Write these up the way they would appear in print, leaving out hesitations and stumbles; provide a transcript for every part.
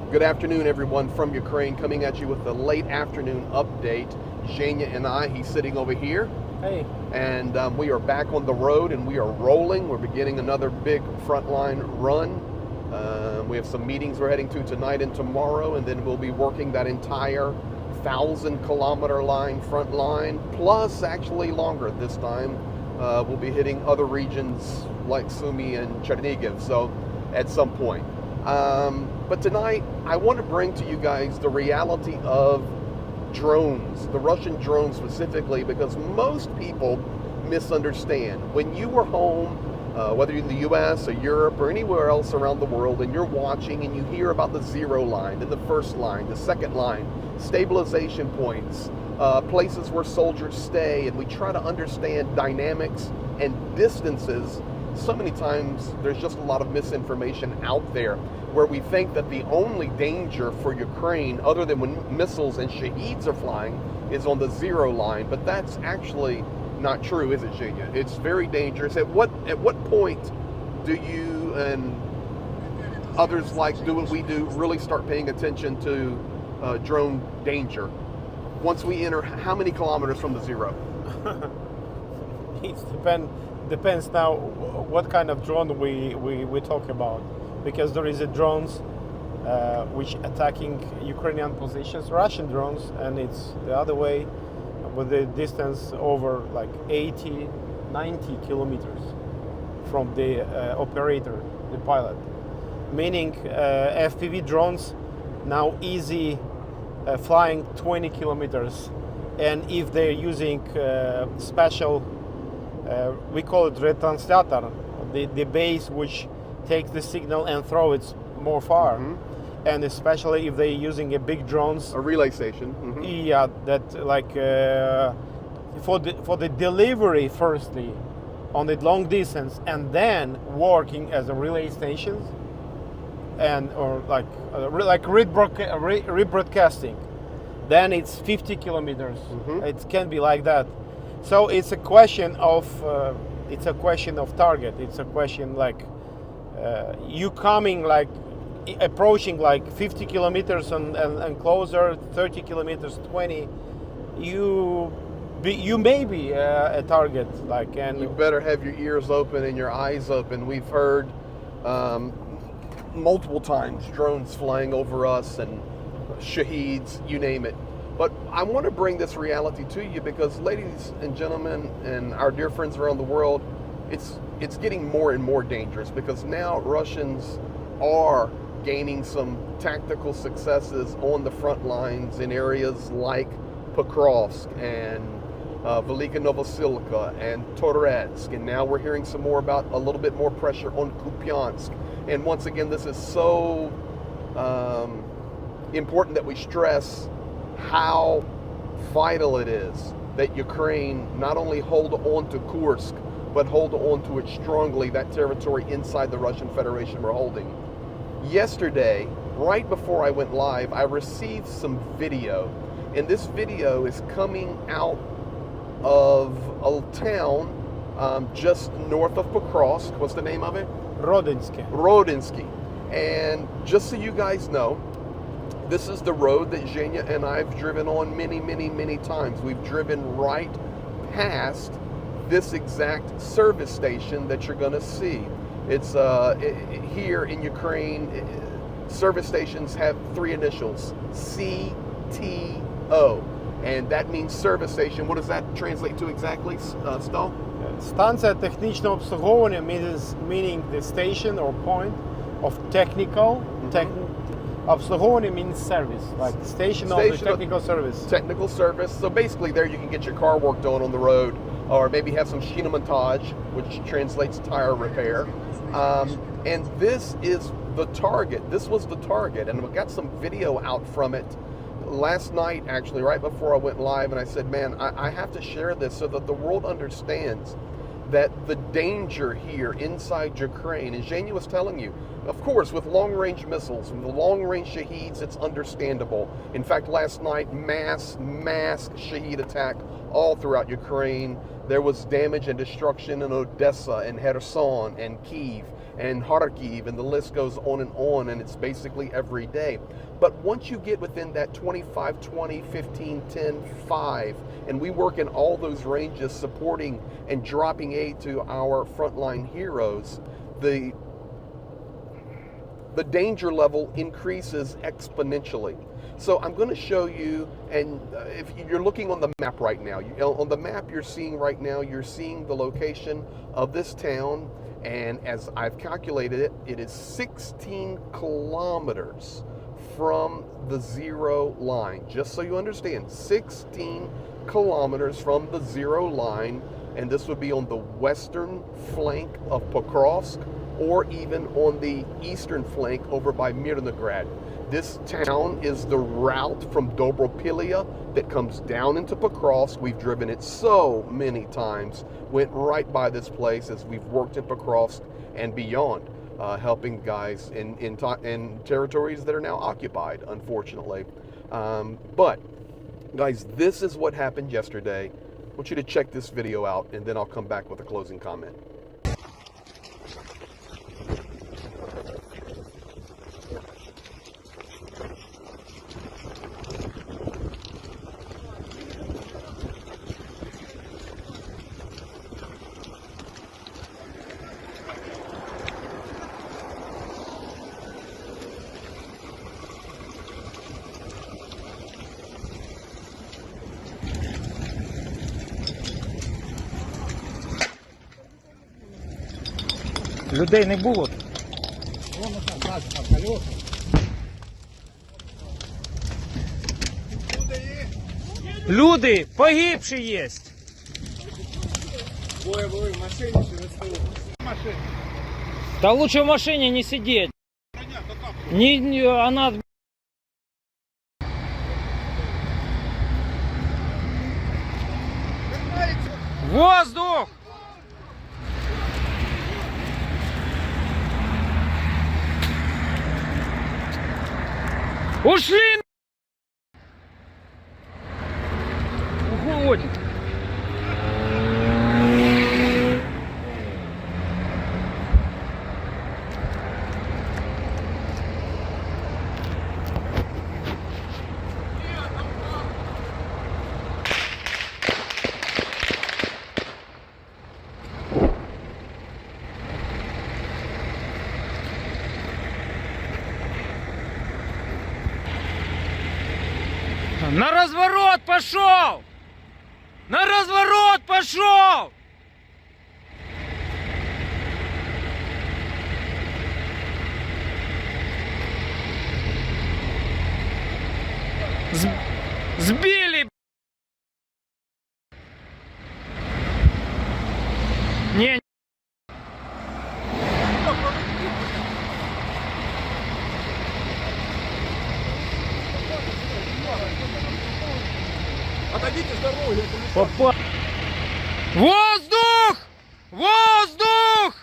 Good afternoon, everyone, from Ukraine, coming at you with the late afternoon update. Zhenya and I, he's sitting over here. Hey. And we are back on the road and we are rolling. We're beginning another big Frontline run. We have some meetings we're heading to tonight and tomorrow, and then we'll be working that entire 1,000-kilometer line Frontline, plus actually longer this time. We'll be hitting other regions like Sumy and Chernihiv, so at some point. But tonight, I want to bring to you guys the reality of drones, the Russian drones specifically, because most people misunderstand. When you were home, whether you're in the US or Europe or anywhere else around the world, and you're watching and you hear about the zero line, then the first line, the second line, stabilization points, places where soldiers stay, and we try to understand dynamics and distances. So many times there's just a lot of misinformation out there where we think that the only danger for Ukraine, other than when missiles and Shaheeds are flying, is on the zero line. But that's actually not true, is it, Zhenya? It's very dangerous. At what point do you and others like do what we do really start paying attention to drone danger? Once we enter, how many kilometers from the zero? It depends now what kind of drone we talk about, because there is a drones which attacking Ukrainian positions, Russian drones, and it's the other way with the distance over like 80, 90 kilometers from the operator, the pilot. Meaning FPV drones now easy flying 20 kilometers, and if they're using special we call it retranslator, the base which takes the signal and throw it more far. Mm-hmm. And especially if they're using a big drones, a relay station. Mm-hmm. Yeah, that like for the delivery firstly on the long distance, and then working as a relay stations, and or like rebroadcasting, then it's 50 kilometers. Mm-hmm. It can be like that. So it's a question of target. It's a question like you coming like approaching like 50 kilometers and closer, 30 kilometers, 20. You may be a target, like, and you better have your ears open and your eyes open. We've heard multiple times drones flying over us and Shaheeds, you name it. But I want to bring this reality to you because, ladies and gentlemen, and our dear friends around the world, it's getting more and more dangerous because now Russians are gaining some tactical successes on the front lines in areas like Pokrovsk and Velika Novosilica and Toretsk, and now we're hearing some more about a little bit more pressure on Kupiansk. And once again, this is so important that we stress how vital it is that Ukraine not only hold on to Kursk, but hold on to it strongly, that territory inside the Russian Federation we're holding. Yesterday, right before I went live, I received some video, and this video is coming out of a town just north of Pokrovsk. What's the name of it? Rodinsky. And just so you guys know, this is the road that Zhenya and I have driven on many, many, many times. We've driven right past this exact service station that you're going to see. It's here in Ukraine, service stations have three initials, CTO, and that means service station. What does that translate to exactly, Sto? Станція технічного обслуговування meaning the station or point of technical. Obsluhovание means service, like station of the technical service. Technical service. So basically there you can get your car work done on the road, or maybe have some shinomontage, which translates tire repair. And this is the target. This was the target. And we got some video out from it last night, actually, right before I went live. And I said, man, I have to share this so that the world understands that the danger here inside Ukraine, and Zhenya was telling you, Of course, with long-range missiles, with the long-range Shaheeds, it's understandable. In fact, last night, mass Shaheed attack all throughout Ukraine. There was damage and destruction in Odessa and Kherson and Kyiv and Kharkiv, and the list goes on, and it's basically every day. But once you get within that 25, 20, 15, 10, 5, and we work in all those ranges supporting and dropping aid to our frontline heroes, the danger level increases exponentially. So I'm going to show you, and if you're looking on the map right now, on the map you're seeing right now, you're seeing the location of this town, and as I've calculated it, it is 16 kilometers from the zero line. Just so you understand, 16 kilometers from the zero line, and this would be on the western flank of Pokrovsk, or even on the eastern flank over by Mirnograd. This town is the route from Dobropilia that comes down into Pokrovsk. We've driven it so many times, went right by this place as we've worked in Pokrovsk and beyond, helping guys in territories that are now occupied, unfortunately. But guys, this is what happened yesterday. I want you to check this video out, and then I'll come back with a closing comment. Людей не було. Люди, погибші є. Двое в машине, в машине. Та лучше в машині не сидеть. Она... Воздух! Ушли! Уходим! На разворот пошел! На разворот пошел! Сбили! Не. Отойдите с дороги. Попа... Воздух! Воздух!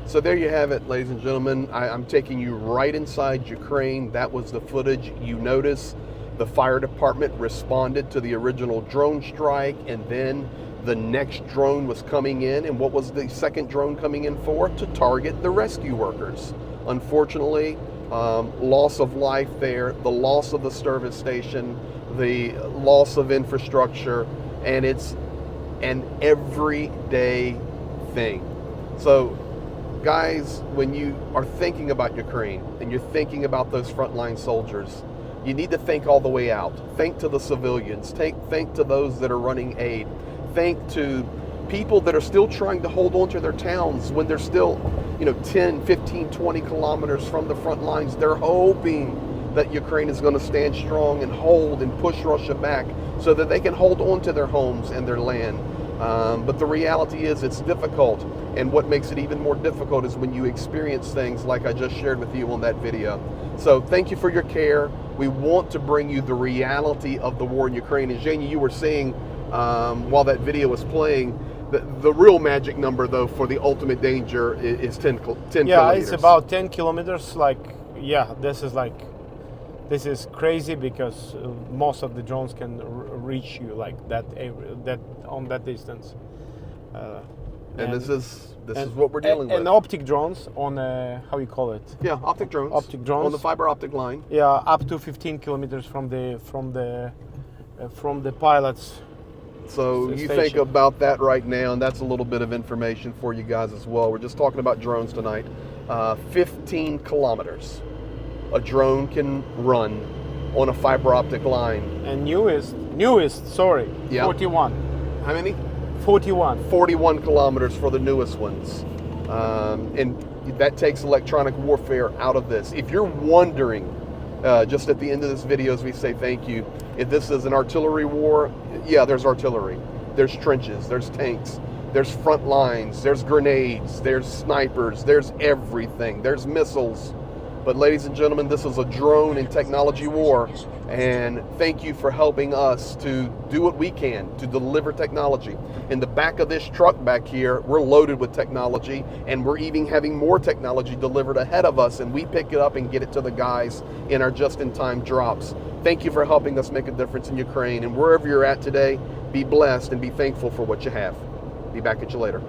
So there you have it, ladies and gentlemen. I'm taking you right inside Ukraine. That was the footage. You notice the fire department responded to the original drone strike, and then the next drone was coming in. And what was the second drone coming in for? To target the rescue workers. Unfortunately, loss of life there, the loss of the service station, the loss of infrastructure, and it's an everyday thing. So guys, when you are thinking about Ukraine and you're thinking about those frontline soldiers, you need to think all the way out. Think to the civilians. Think to those that are running aid. Think to people that are still trying to hold on to their towns when they're still, 10, 15, 20 kilometers from the front lines. They're hoping that Ukraine is going to stand strong and hold and push Russia back so that they can hold on to their homes and their land. But the reality is it's difficult. And what makes it even more difficult is when you experience things like I just shared with you on that video. So thank you for your care. We want to bring you the reality of the war in Ukraine. And Zhenya, you were saying while that video was playing, the real magic number, though, for the ultimate danger is 10 Yeah, kilometers. it's about 10 kilometers. Like, yeah, this is crazy because most of the drones can reach you like that on that distance. And this is what we're dealing with. And optic drones on how you call it? Yeah, optic drones. Optic drones on the fiber optic line. Yeah, up to 15 kilometers from the pilots. So you station. think about that right now, and that's a little bit of information for you guys as well. We're just talking about drones tonight. 15 kilometers a drone can run on a fiber optic line. And newest, sorry, Yeah. 41. How many? 41. 41 kilometers for the newest ones. And that takes electronic warfare out of this. If you're wondering, just at the end of this video as we say thank you, if this is an artillery war, yeah, there's artillery. There's trenches, there's tanks, there's front lines, there's grenades, there's snipers, there's everything, there's missiles. But ladies and gentlemen, this is a drone and technology war, and thank you for helping us to do what we can to deliver technology. In the back of this truck back here, we're loaded with technology, and we're even having more technology delivered ahead of us, and we pick it up and get it to the guys in our just-in-time drops. Thank you for helping us make a difference in Ukraine, and wherever you're at today, be blessed and be thankful for what you have. Be back at you later.